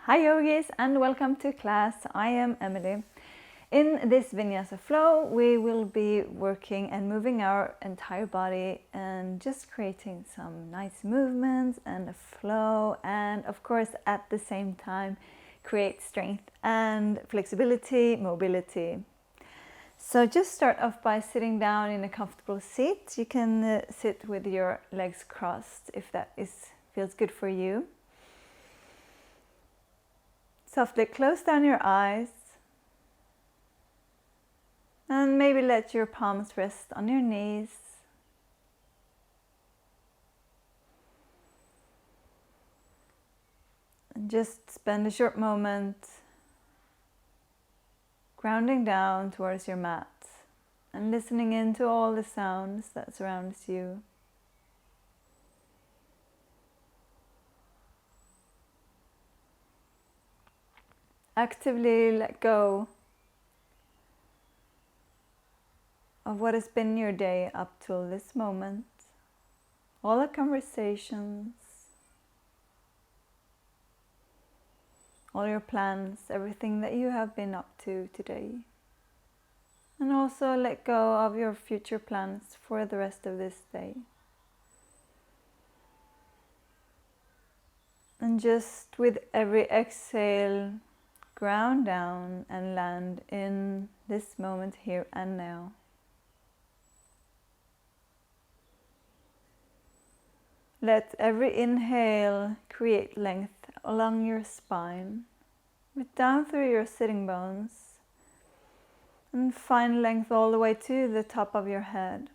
Hi yogis and welcome to class. I am Emily. In this Vinyasa Flow we will be working and moving our entire body and just creating some nice movements and a flow, and of course at the same time create strength and flexibility, mobility. So just start off by sitting down in a comfortable seat. You can sit with your legs crossed if that feels good for you. Softly close down your eyes and maybe let your palms rest on your knees. And just spend a short moment grounding down towards your mat and listening into all the sounds that surrounds you. Actively let go of what has been your day up till this moment. All the conversations, all your plans, everything that you have been up to today. And also let go of your future plans for the rest of this day. And just with every exhale, ground down and land in this moment here and now. Let every inhale create length along your spine, down through your sitting bones, and find length all the way to the top of your head.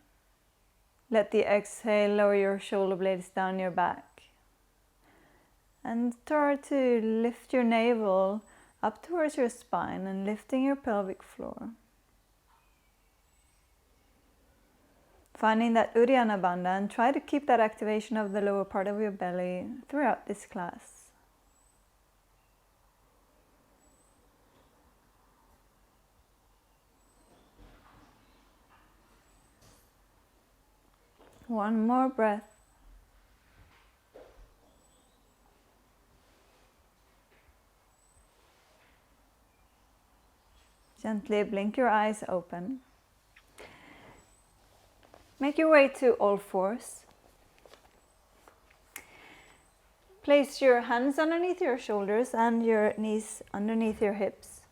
Let the exhale lower your shoulder blades down your back. And try to lift your navel up towards your spine and lifting your pelvic floor. Finding that Uddiyana Bandha, and try to keep that activation of the lower part of your belly throughout this class. One more breath. Gently blink your eyes open. Make your way to all fours. Place your hands underneath your shoulders and your knees underneath your hips.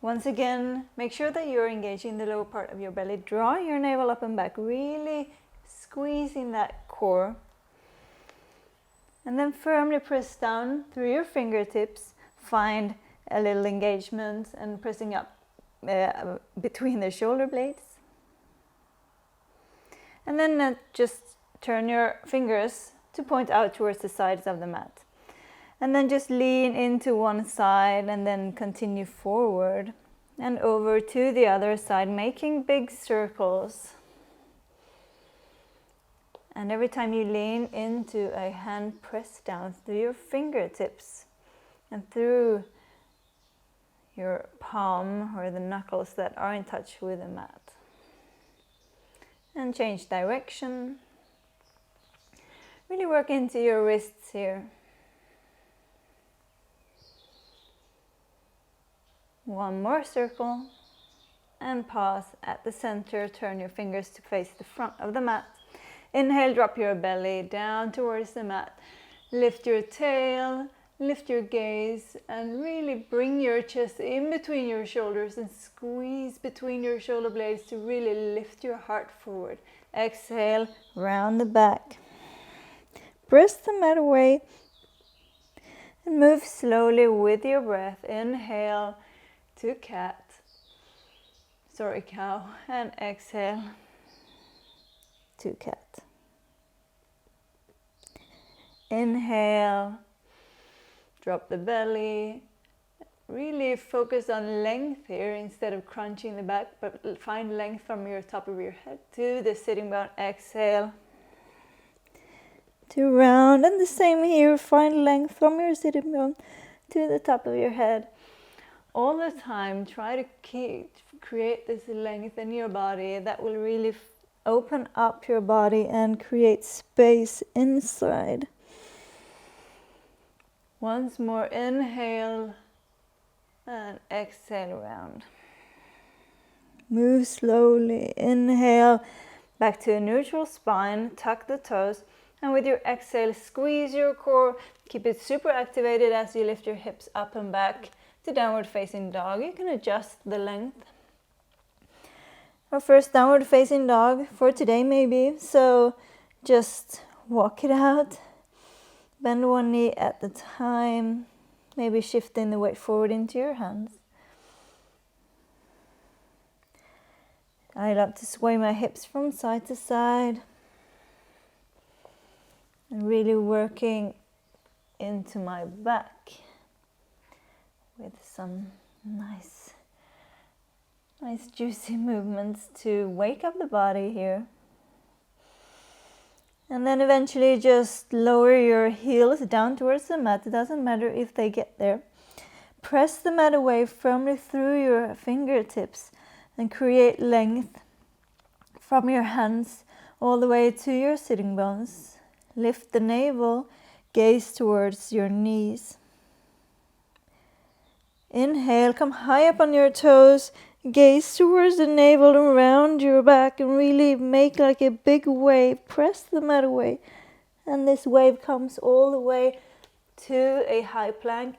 Once again, make sure that you're engaging the lower part of your belly. Draw your navel up and back, really squeezing that core. And then firmly press down through your fingertips. Find a little engagement and pressing up between the shoulder blades. And then just turn your fingers to point out towards the sides of the mat. And then just lean into one side and then continue forward and over to the other side, making big circles. And every time you lean into a hand, press down through your fingertips and through your palm or the knuckles that are in touch with the mat. And change direction. Really work into your wrists here. One more circle. And pause at the center. Turn your fingers to face the front of the mat. Inhale, drop your belly down towards the mat. Lift your tail, lift your gaze, and really bring your chest in between your shoulders and squeeze between your shoulder blades to really lift your heart forward. Exhale, round the back. Press the mat away and move slowly with your breath. Inhale to cow, and exhale to cat. Inhale, drop the belly. Really focus on length here instead of crunching the back, but find length from your top of your head to the sitting bone. Exhale to round, and the same here. Find length from your sitting bone to the top of your head. All the time, try to create this length in your body that will really open up your body and create space inside. Once more, inhale and exhale around. Move slowly, inhale back to a neutral spine, tuck the toes, and with your exhale, squeeze your core, keep it super activated as you lift your hips up and back to downward facing dog. You can adjust the length. Our first downward facing dog for today maybe, so just walk it out. Bend one knee at a time, maybe shifting the weight forward into your hands. I love to sway my hips from side to side and really working into my back with some nice juicy movements to wake up the body here. And then eventually just lower your heels down towards the mat. It doesn't matter if they get there. Press the mat away firmly through your fingertips and create length from your hands all the way to your sitting bones. Lift the navel, gaze towards your knees. Inhale, come high up on your toes, gaze towards the navel and around your back and really make like a big wave. Press the mat away and this wave comes all the way to a high plank.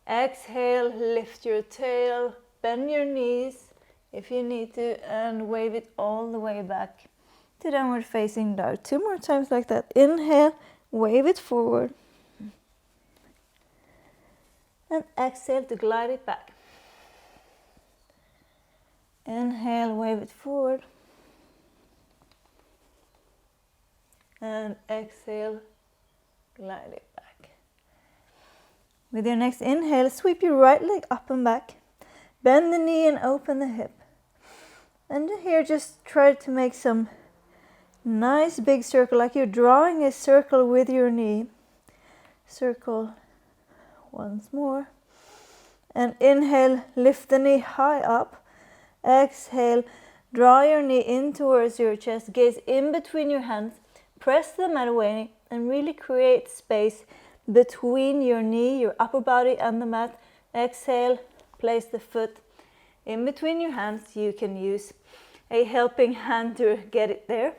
Exhale, lift your tail, bend your knees if you need to and wave it all the way back to downward facing dog. 2 more times like that. Inhale, wave it forward. And exhale to glide it back. Inhale, wave it forward. And exhale, glide it back. With your next inhale, sweep your right leg up and back. Bend the knee and open the hip. And here just try to make some nice big circle, like you're drawing a circle with your knee. Circle once more. And inhale, lift the knee high up. Exhale, draw your knee in towards your chest, gaze in between your hands, press the mat away and really create space between your knee, your upper body and the mat. Exhale, place the foot in between your hands. You can use a helping hand to get it there.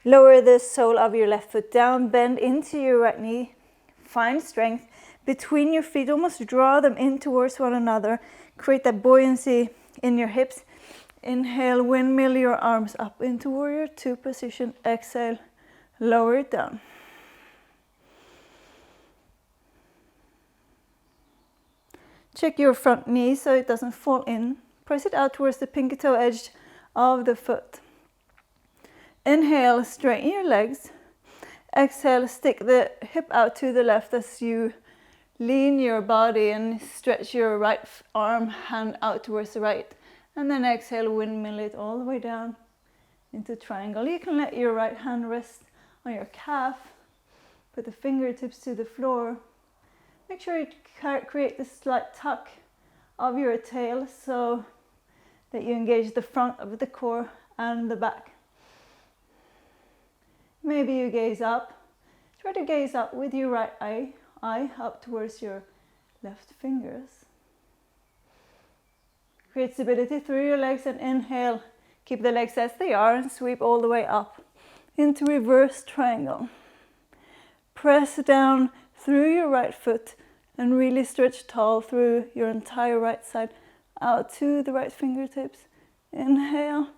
Lower the sole of your left foot down, bend into your right knee, find strength between your feet, almost draw them in towards one another, create that buoyancy in your hips. Inhale, windmill your arms up into warrior 2 position. Exhale, lower it down. Check your front knee so it doesn't fall in. Press it out towards the pinky toe edge of the foot. Inhale, straighten your legs. Exhale, stick the hip out to the left as you lean your body and stretch your right arm, hand out towards the right. And then exhale, windmill it all the way down into triangle. You can let your right hand rest on your calf. Put the fingertips to the floor. Make sure you create this slight tuck of your tail so that you engage the front of the core and the back. Maybe you gaze up. Try to gaze up with your right eye up towards your left fingers. Create stability through your legs and inhale. Keep the legs as they are and sweep all the way up into reverse triangle. Press down through your right foot and really stretch tall through your entire right side out to the right fingertips. Inhale.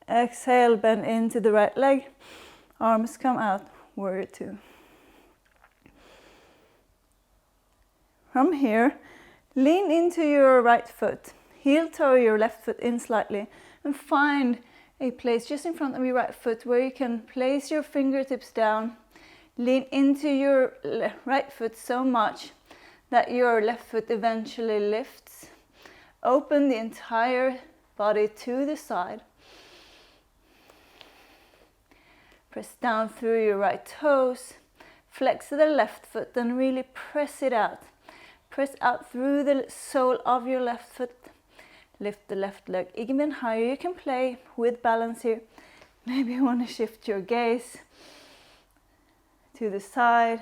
Exhale, bend into the right leg. Arms come out, warrior 2. From here, lean into your right foot. Heel toe your left foot in slightly and find a place just in front of your right foot where you can place your fingertips down. Lean into your right foot so much that your left foot eventually lifts. Open the entire body to the side. Press down through your right toes. Flex the left foot and really press it out. Press out through the sole of your left foot. Lift the left leg even higher. You can play with balance here. Maybe you want to shift your gaze to the side.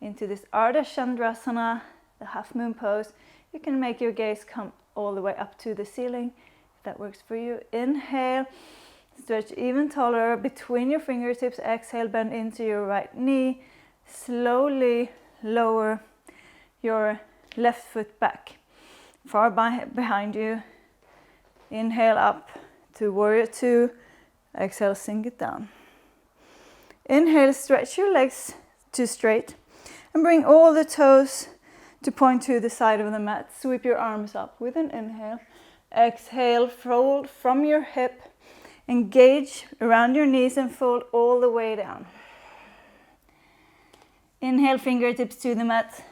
into this Ardha Chandrasana, the half moon pose. You can make your gaze come all the way up to the ceiling, if that works for you. Inhale, stretch even taller between your fingertips. Exhale, bend into your right knee. Slowly lower your left foot back, far behind you. Inhale up to Warrior Two. Exhale, sink it down. Inhale, stretch your legs to straight and bring all the toes to point to the side of the mat. Sweep your arms up with an inhale. Exhale, fold from your hip. Engage around your knees and fold all the way down. Inhale, fingertips to the mat.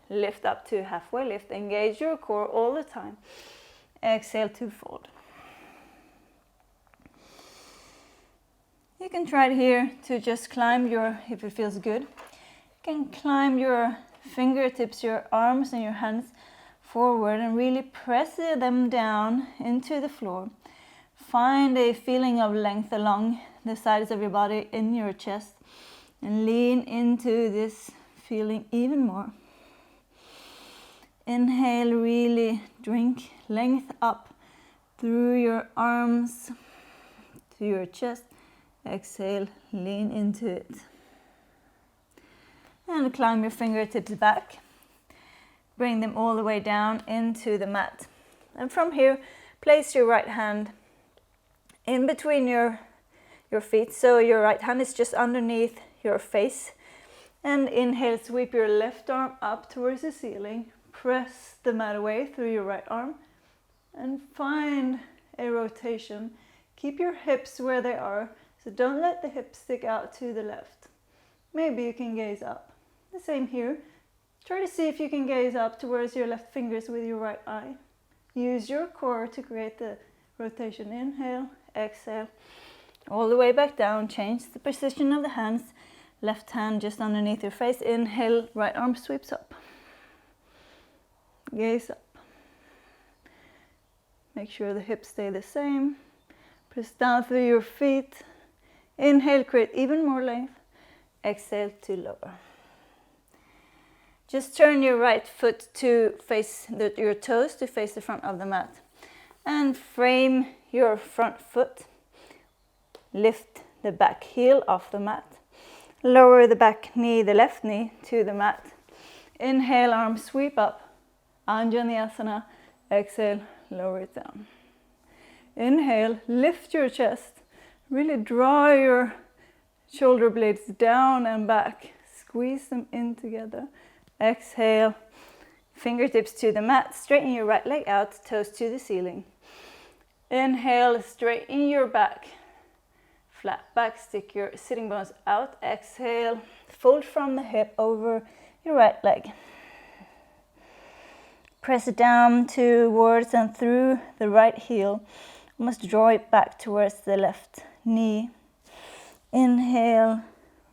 Lift up to halfway lift. Engage your core all the time. Exhale to fold. You can try it here to just climb your, if it feels good, you can climb your fingertips, your arms and your hands forward and really press them down into the floor. Find a feeling of length along the sides of your body in your chest and lean into this feeling even more. Inhale, really drink length up through your arms to your chest. Exhale, lean into it. And climb your fingertips back. Bring them all the way down into the mat. And from here, place your right hand in between your feet. So your right hand is just underneath your face. And inhale, sweep your left arm up towards the ceiling. Press the mat away through your right arm. And find a rotation. Keep your hips where they are. So don't let the hips stick out to the left. Maybe you can gaze up. The same here. Try to see if you can gaze up towards your left fingers with your right eye. Use your core to create the rotation. Inhale, exhale, all the way back down. Change the position of the hands. Left hand just underneath your face. Inhale, right arm sweeps up. Gaze up. Make sure the hips stay the same. Press down through your feet. Inhale, create even more length. Exhale to lower. Just turn your right foot to face your toes to face the front of the mat. And frame your front foot. Lift the back heel off the mat. Lower the back knee, the left knee, to the mat. Inhale, arms sweep up. Anjaneyasana. Exhale, lower it down. Inhale, lift your chest. Really draw your shoulder blades down and back. Squeeze them in together. Exhale, fingertips to the mat. Straighten your right leg out, toes to the ceiling. Inhale, straighten your back. Flat back, stick your sitting bones out. Exhale, fold from the hip over your right leg. Press it down towards and through the right heel. Almost draw it back towards the left knee. Inhale,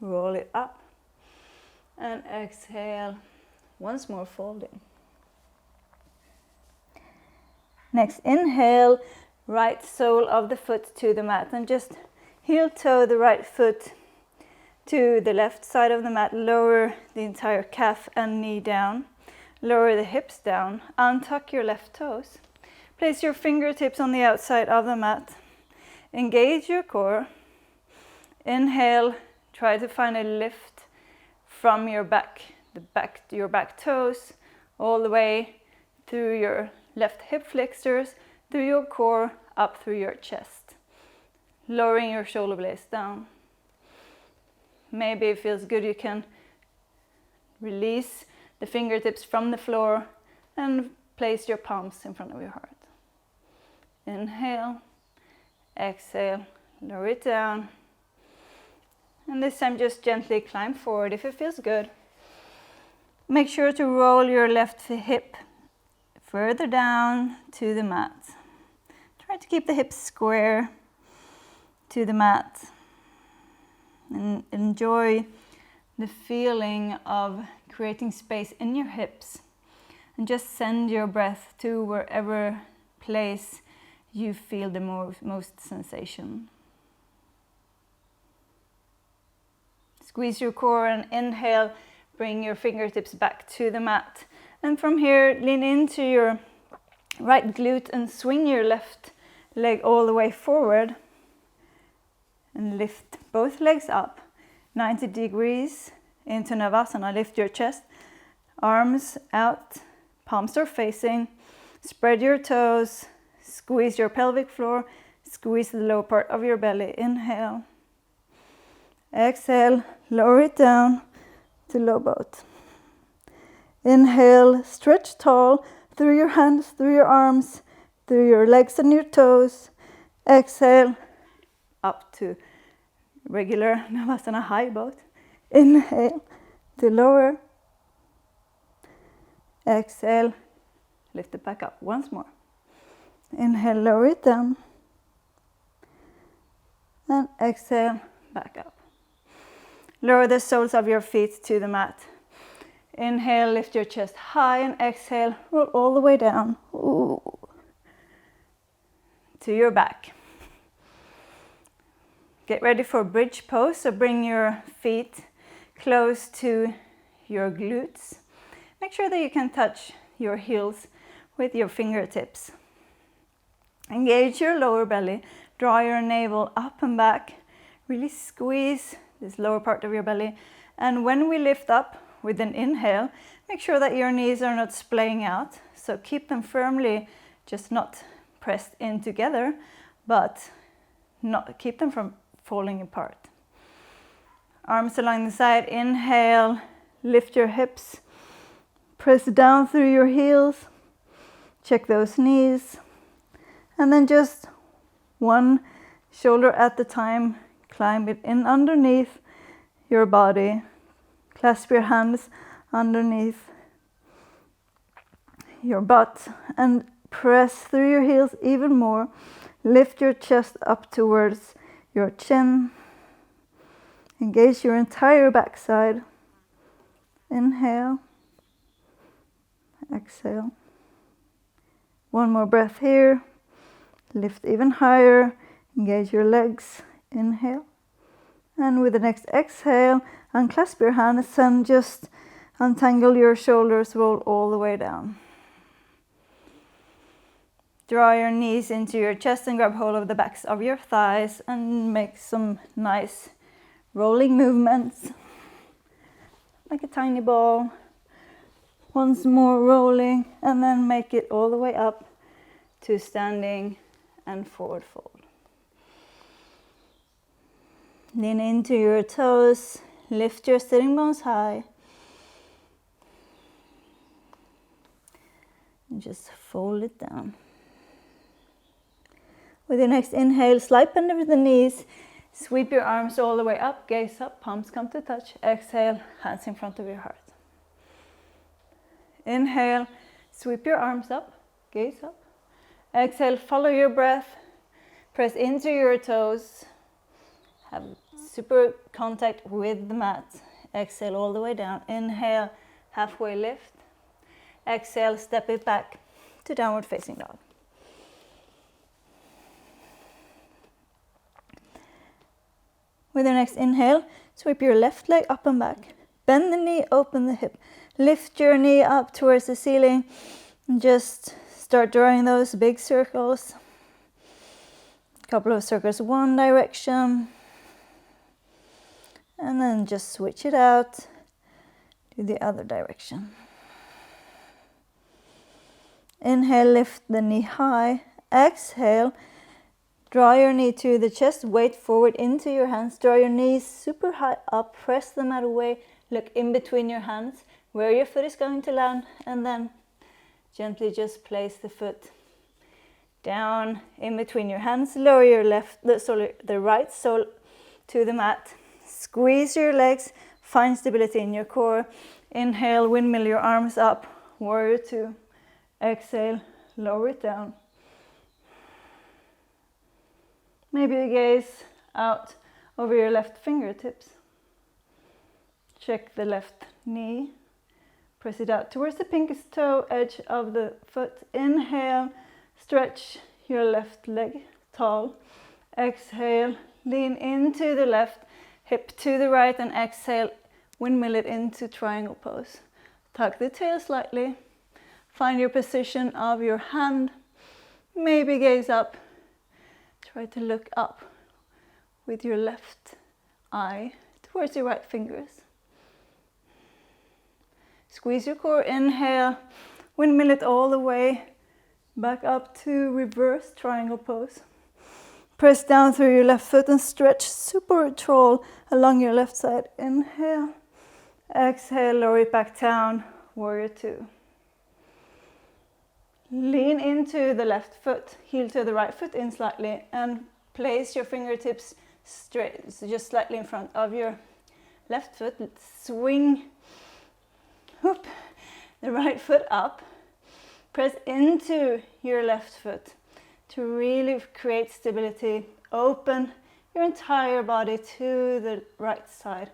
roll it up. And exhale, once more folding. Next, inhale, right sole of the foot to the mat. And just heel toe the right foot to the left side of the mat. Lower the entire calf and knee down. Lower the hips down. Untuck your left toes. Place your fingertips on the outside of the mat. Engage your core. Inhale, try to find a lift from your back, your back toes, all the way through your left hip flexors, through your core, up through your chest. Lowering your shoulder blades down. Maybe it feels good, you can release the fingertips from the floor and place your palms in front of your heart. Inhale, exhale, lower it down. And this time just gently climb forward if it feels good. Make sure to roll your left hip further down to the mat. Try to keep the hips square to the mat. And enjoy the feeling of creating space in your hips. And just send your breath to wherever place you feel the most sensation. Squeeze your core and inhale, bring your fingertips back to the mat. And from here, lean into your right glute and swing your left leg all the way forward. And lift both legs up, 90 degrees into Navasana. Lift your chest, arms out, palms are facing. Spread your toes, squeeze your pelvic floor, squeeze the lower part of your belly. Inhale. Exhale, lower it down to low boat. Inhale, stretch tall through your hands, through your arms, through your legs and your toes. Exhale, up to regular Navasana high boat. Inhale to lower. Exhale, lift it back up once more. Inhale, lower it down. And exhale, back up. Lower the soles of your feet to the mat. Inhale, lift your chest high, and exhale, roll all the way down. Ooh. To your back. Get ready for bridge pose, so bring your feet close to your glutes. Make sure that you can touch your heels with your fingertips. Engage your lower belly, draw your navel up and back, really squeeze this lower part of your belly. And when we lift up with an inhale, make sure that your knees are not splaying out. So keep them firmly, just not pressed in together, but not keep them from falling apart. Arms along the side, inhale, lift your hips, press down through your heels, check those knees, and then just one shoulder at a time, climb it in underneath your body. Clasp your hands underneath your butt and press through your heels even more. Lift your chest up towards your chin. Engage your entire backside. Inhale. Exhale. One more breath here. Lift even higher. Engage your legs. Inhale. And with the next exhale, unclasp your hands and just untangle your shoulders, roll all the way down. Draw your knees into your chest and grab hold of the backs of your thighs and make some nice rolling movements. Like a tiny ball. Once more rolling, and then make it all the way up to standing and forward fold. Lean into your toes, lift your sitting bones high. And just fold it down. With your next inhale, slide under the knees, sweep your arms all the way up, gaze up, palms come to touch. Exhale, hands in front of your heart. Inhale, sweep your arms up, gaze up. Exhale, follow your breath, press into your toes. Have super contact with the mat. Exhale all the way down. Inhale, halfway lift. Exhale, step it back to downward facing dog. With your next inhale, sweep your left leg up and back. Bend the knee, open the hip. Lift your knee up towards the ceiling. And just start drawing those big circles. A couple of circles one direction. And then just switch it out to the other direction. Inhale, lift the knee high. Exhale, draw your knee to the chest, weight forward into your hands. Draw your knees super high up, press them out away. Look in between your hands where your foot is going to land, and then gently just place the foot down in between your hands. Lower your the right sole to the mat. Squeeze your legs, find stability in your core. Inhale, windmill your arms up, warrior two. Exhale, lower it down. Maybe you gaze out over your left fingertips. Check the left knee. Press it out towards the pinkiest toe edge of the foot. Inhale, stretch your left leg tall. Exhale, lean into the left, hip to the right, and exhale, windmill it into triangle pose. Tuck the tail slightly. Find your position of your hand. Maybe gaze up. Try to look up with your left eye towards your right fingers. Squeeze your core, inhale, windmill it all the way back up to reverse triangle pose. Press down through your left foot and stretch super tall along your left side. Inhale, exhale, lower it back down, warrior two. Lean into the left foot, heel to the right foot in slightly, and place your fingertips straight, so just slightly in front of your left foot. Swing the right foot up. Press into your left foot to really create stability. Open your entire body to the right side.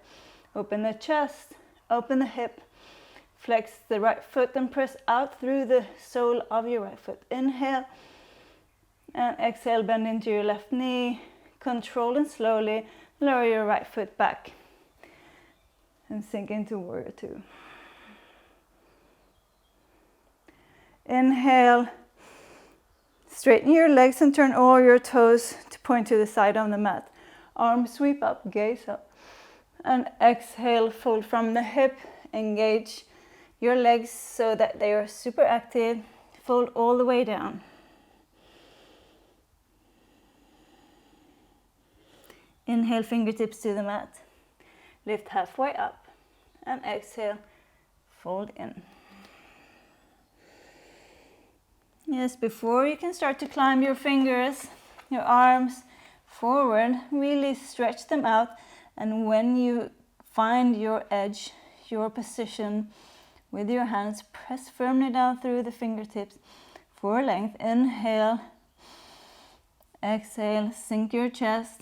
Open the chest, open the hip. Flex the right foot and press out through the sole of your right foot. Inhale and exhale, bend into your left knee. Control and slowly lower your right foot back and sink into warrior two. Inhale, straighten your legs and turn all your toes to point to the side of the mat. Arms sweep up, gaze up. And exhale, fold from the hip, engage your legs so that they are super active. Fold all the way down. Inhale, fingertips to the mat. Lift halfway up. And exhale, fold in. Yes, before you can start to climb your fingers, your arms forward, really stretch them out. And when you find your edge, your position, with your hands, press firmly down through the fingertips for length. Inhale, exhale, sink your chest.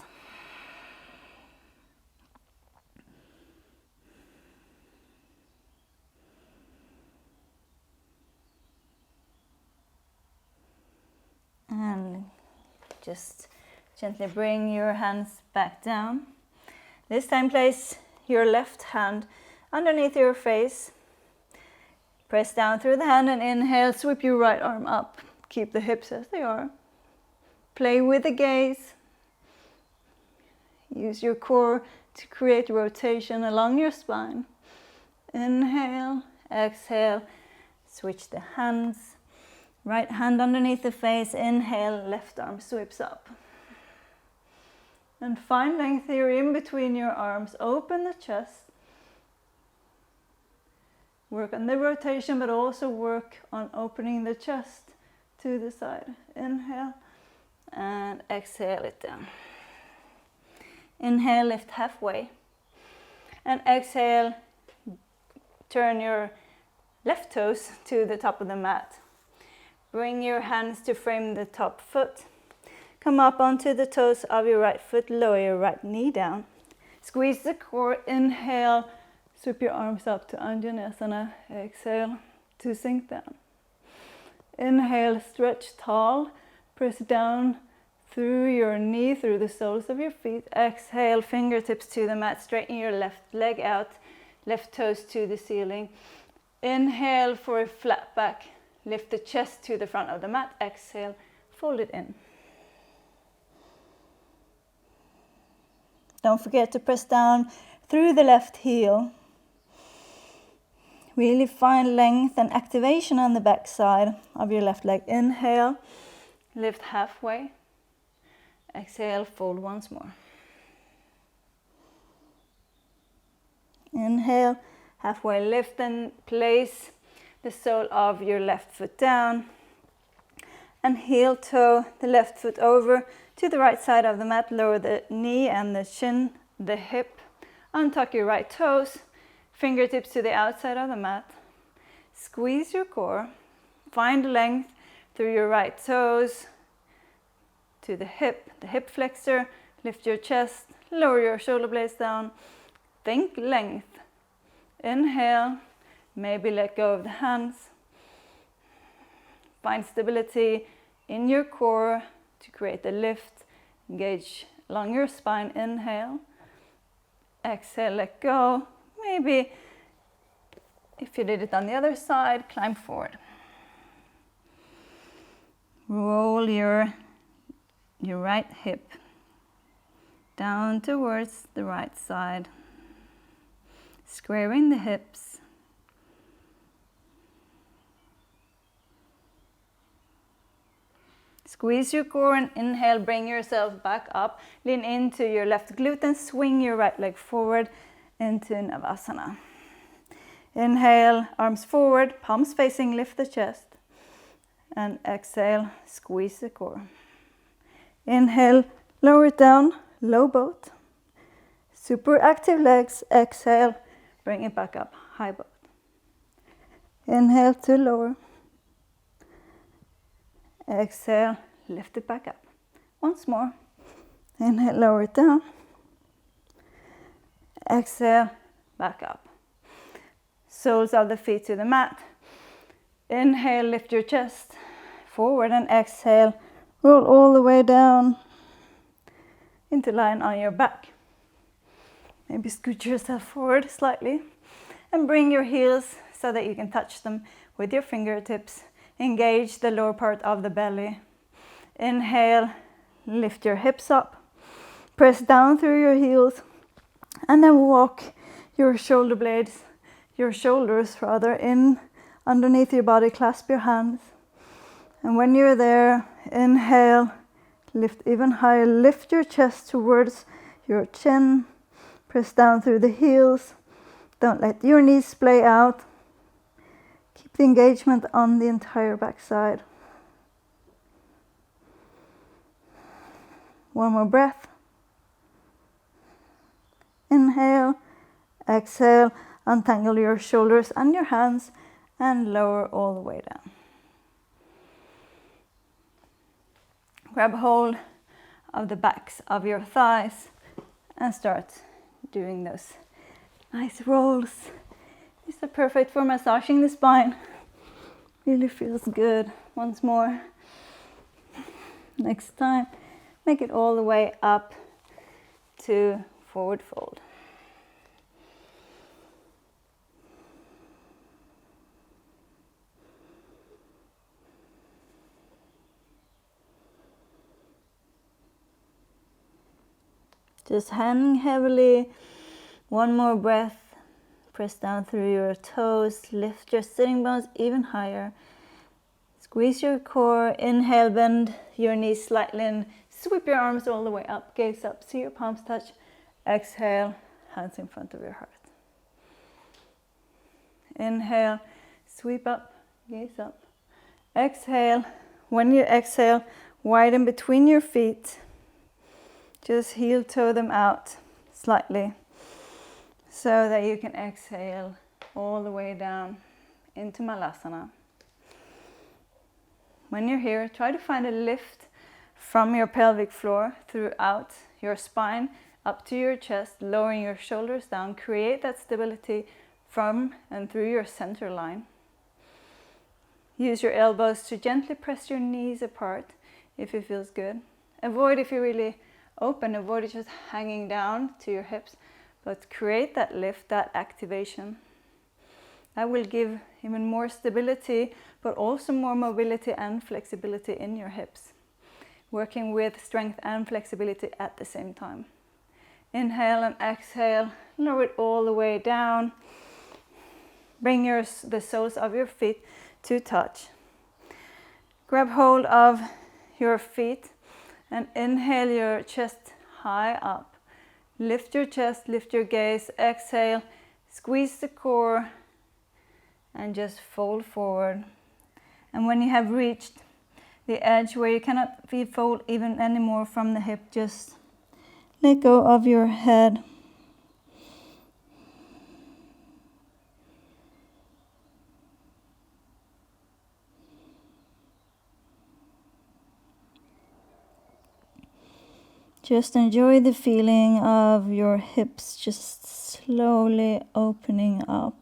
And just gently bring your hands back down. This time place your left hand underneath your face. Press down through the hand and inhale, sweep your right arm up. Keep the hips as they are. Play with the gaze. Use your core to create rotation along your spine. Inhale, exhale, switch the hands. Right hand underneath the face, inhale, left arm sweeps up. And find length here in between your arms. Open the chest. Work on the rotation, but also work on opening the chest to the side. Inhale and exhale it down. Inhale, lift halfway. And exhale, turn your left toes to the top of the mat. Bring your hands to frame the top foot. Come up onto the toes of your right foot, lower your right knee down. Squeeze the core, inhale, sweep your arms up to Anjaneyasana. Exhale to sink down. Inhale, stretch tall. Press down through your knee, through the soles of your feet. Exhale, fingertips to the mat. Straighten your left leg out. Left toes to the ceiling. Inhale for a flat back. Lift the chest to the front of the mat. Exhale, fold it in. Don't forget to press down through the left heel. Really find length and activation on the back side of your left leg. Inhale, lift halfway. Exhale, fold once more. Inhale, halfway lift and place the sole of your left foot down. And heel toe the left foot over to the right side of the mat. Lower the knee and the shin, the hip. Untuck your right toes. Fingertips to the outside of the mat. Squeeze your core. Find length through your right toes to the hip flexor. Lift your chest. Lower your shoulder blades down. Think length. Inhale. Maybe let go of the hands. Find stability in your core to create a lift. Engage along your spine. Inhale. Exhale, let go. maybe if you did it on the other side, climb forward. Roll your right hip down towards the right side, squaring the hips. Squeeze your core and inhale, bring yourself back up. Lean into your left glute and swing your right leg forward into Navasana. Inhale, arms forward, palms facing, lift the chest. And exhale, squeeze the core. Inhale, lower it down, low boat. Super active legs, exhale, bring it back up, high boat. Inhale to lower. Exhale, lift it back up. Once more. Inhale, lower it down. Exhale, back up. Soles of the feet to the mat. Inhale, lift your chest forward and exhale, roll all the way down into line on your back. Maybe scoot yourself forward slightly and bring your heels so that you can touch them with your fingertips. Engage the lower part of the belly. Inhale, lift your hips up, press down through your heels, and then walk your shoulders in underneath your body. Clasp your hands. And when you're there, inhale, lift even higher, lift your chest towards your chin, press down through the heels. Don't let your knees splay out. Keep the engagement on the entire backside. One more breath. Inhale, exhale, untangle your shoulders and your hands and lower all the way down. Grab hold of the backs of your thighs and start doing those nice rolls. These are perfect for massaging the spine. Really feels good. Once more. Next time, make it all the way up to forward fold. Just hang heavily. One more breath. Press down through your toes. Lift your sitting bones even higher. Squeeze your core. Inhale, bend your knees slightly and sweep your arms all the way up. Gaze up. See your palms touch. Exhale, hands in front of your heart. Inhale, sweep up, gaze up. Exhale. When you exhale, widen between your feet. Just heel toe them out slightly so that you can exhale all the way down into Malasana. When you're here, try to find a lift from your pelvic floor throughout your spine up to your chest, lowering your shoulders down. Create that stability from and through your center line. Use your elbows to gently press your knees apart if it feels good. Avoid, if you're really open, avoid it just hanging down to your hips, but create that lift, that activation. That will give even more stability, but also more mobility and flexibility in your hips. Working with strength and flexibility at the same time. Inhale and exhale, lower it all the way down. Bring the soles of your feet to touch. Grab hold of your feet and inhale your chest high up. Lift your chest, lift your gaze, exhale, squeeze the core and just fold forward. And when you have reached the edge where you cannot fold even anymore from the hip, just let go of your head. Just enjoy the feeling of your hips just slowly opening up.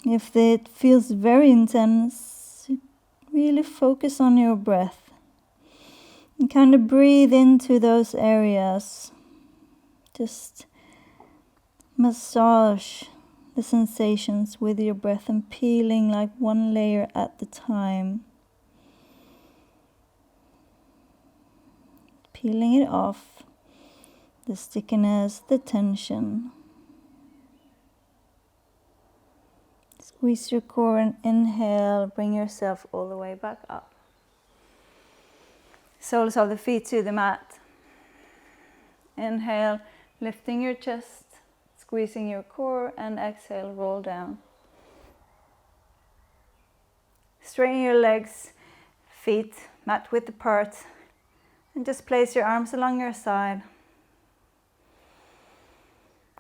If it feels very intense, really focus on your breath. And kind of breathe into those areas. Just Massage the sensations with your breath and peeling like one layer at a time. Peeling it off, the stickiness, the tension. Squeeze your core and inhale, bring yourself all the way back up. Soles of the feet to the mat. Inhale, lifting your chest, squeezing your core, and exhale, roll down. Straighten your legs, feet mat width apart, and just place your arms along your side.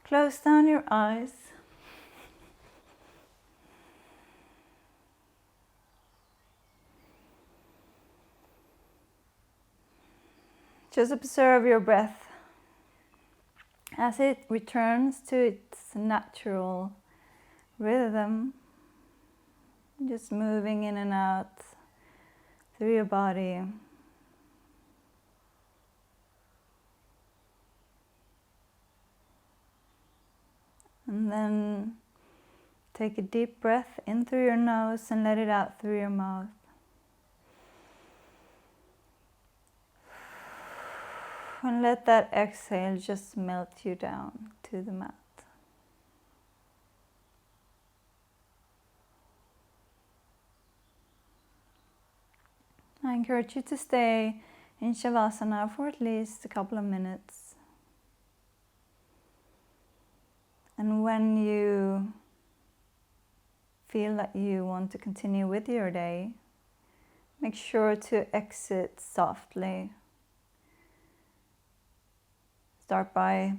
Close down your eyes. Just observe your breath as it returns to its natural rhythm, just moving in and out through your body. And then take a deep breath in through your nose and let it out through your mouth. And let that exhale just melt you down to the mat. I encourage you to stay in Shavasana for at least a couple of minutes. And when you feel that you want to continue with your day, make sure to exit softly. Start by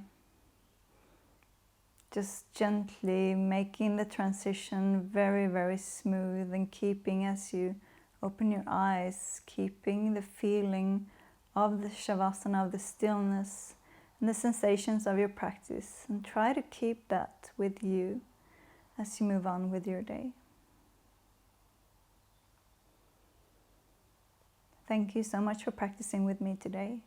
just gently making the transition very, very smooth, and keeping, as you open your eyes, keeping the feeling of the Shavasana, of the stillness and the sensations of your practice, and try to keep that with you as you move on with your day. Thank you so much for practicing with me today.